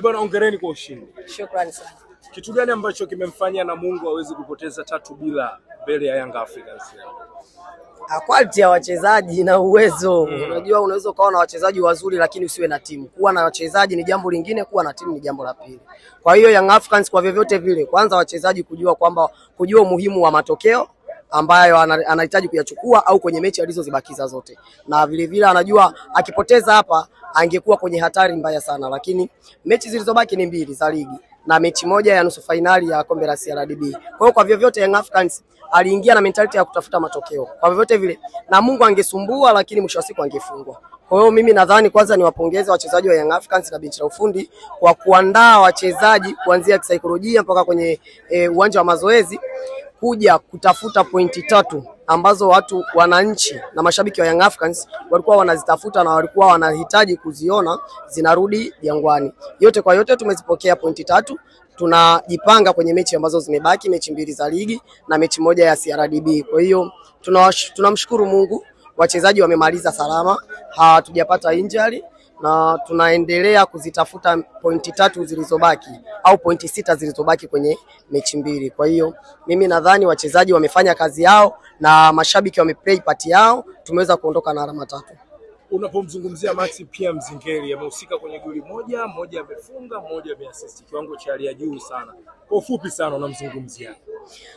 Bwana, hongereni kwa ushindi. Shukrani sana. Kitu gani ambacho kimemfanya Namungo aweze kupoteza 3-0 mbele ya Young Africans? Quality ya wachezaji na uwezo. Unajua unaweza ukawa na wachezaji wazuri lakini usiwe na timu. Kuwa na wachezaji ni jambo lingine, kuwa na timu ni jambo la pili. Kwa hiyo Young Africans kwa vyovyote vile, kwanza wachezaji kujua umuhimu wa matokeo ambayo anahitaji kuyachukua au kwenye mechi alizozibakiza zote. Na vile vile anajua akipoteza hapa angekuwa kwenye hatari mbaya sana, lakini mechi zilizobaki ni 2 za ligi na mechi moja ya nusu finali ya kombe la CRDB. Kwa hiyo kwa vyovyote Young Africans aliingia na mentality ya kutafuta matokeo. Kwa vyovyote vile Namungo angesumbua lakini mwisho wa siku angefungwa. Kwa hiyo mimi nadhani kwanza niwapongeze wachezaji wa Young Africans na benchi la ufundi kwa kuandaa wachezaji kuanzia kisaikolojia mpaka kwenye uwanja wa mazoezi kuja kutafuta pointi 3 ambazo wananchi na mashabiki wa Young Africans walikuwa wanazitafuta na walikuwa wanahitaji kuziona zinarudi Jangwani. Yote kwa yote tumezipokea pointi 3. Tunajipanga kwenye mechi ambazo zimebaki, mechi 2 za ligi na mechi moja ya CRDB. Kwa hiyo tunamshukuru Mungu, wachezaji wamemaliza salama, hatujapata injury na tunaendelea kuzitafuta pointi 3 zilizobaki au pointi 6 zilizobaki kwenye mechi 2. Kwa hiyo mimi nadhani wachezaji wamefanya kazi yao na mashabiki wameplay part yao, tumeweza kuondoka na alama 3. Unapomzungumzia Maxi pia Mzingeli amehusika kwenye goli moja amefunga, moja ameassist, kiwango cha hali ya juu sana. Kwa ufupi sana unamzungumzia.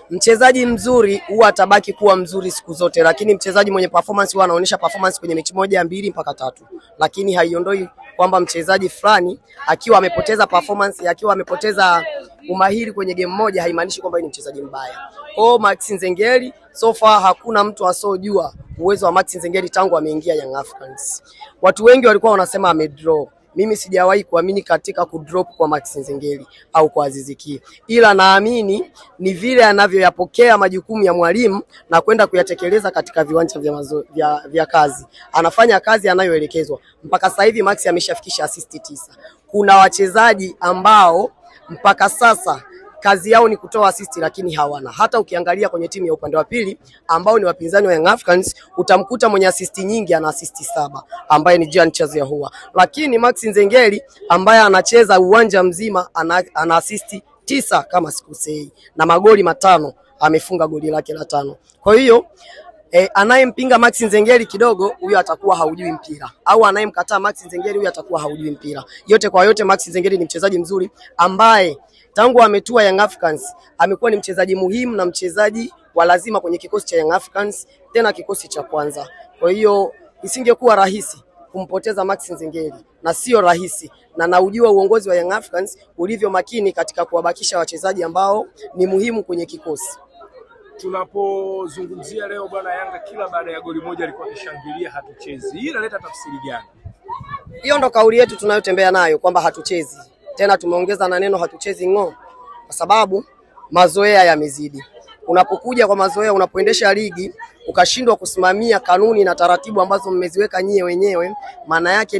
Mchezaji mzuri huwa atabaki kuwa mzuri siku zote, lakini mchezaji mwenye performance huwa anaonyesha performance kwenye mechi 1, 2 mpaka 3. Lakini haiondoi kwamba mchezaji fulani akiwa amepoteza performance, akiwa amepoteza umahiri kwenye game moja haimaanishi kwamba ni mchezaji mbaya. Kwa Maxi Nzengeli so far hakuna mtu asojua uwezo wa Maxi Nzengeli tangu ameingia Young Africans. Watu wengi walikuwa wanasema amedraw. Mimi sijawahi kuamini katika kudrop kwa Maxi Nzengeli au kwa Aziz Ki. Ila naamini ni vile anavyoyapokea majukumu ya mwalimu na kwenda kuyatekeleza katika viwanja vya kazi. Anafanya kazi anayoelekezwa. Mpaka sasa hivi Maxi ameshafikisha assist 9. Kuna wachezaji ambao mpaka sasa kazi yao ni kutoa assist lakini hawana. Hata ukiangalia kwenye timu ya upande wa pili ambao ni wapinzani wa Young Africans, utamkuta mwenye assist nyingi ana assist 7 ambaye ni Jean Charles Ahoua. Lakini Maxi Nzengeli ambaye anacheza uwanja mzima ana assist 9 kama sikosei na magoli 5, amefunga goli lake la 5. Kwa hiyo anayempinga Maxi Nzengeli kidogo huyo atakuwa haujui mpira, au anayemkataa Maxi Nzengeli huyo atakuwa haujui mpira. Yote kwa yote Maxi Nzengeli ni mchezaji mzuri ambaye tangu ametua Young Africans amekuwa ni mchezaji muhimu na mchezaji wa lazima kwenye kikosi cha Young Africans, tena kikosi cha kwanza. Kwa hiyo isingekuwa rahisi kumpoteza Maxi Nzengeli, na sio rahisi, na naujua uongozi wa Young Africans ulivyo makini katika kuwabakisha wachezaji ambao ni muhimu kwenye kikosi. Tunapozungumzia leo bwana, Yanga kila baada ya goli moja alikuwa akishangilia hatuchezi. Hii inaleta tafsiri gani? Hiyo ndo kauli yetu tunayotembea nayo kwamba hatuchezi. Tena tumeongeza na neno hatuchezi ngo, kwa sababu mazoea yamezidi. Unapokuja kwa mazoea, unapoendesha ligi ukashindwa kusimamia kanuni na taratibu ambazo mmeziweka nyie wenyewe, maana yake ni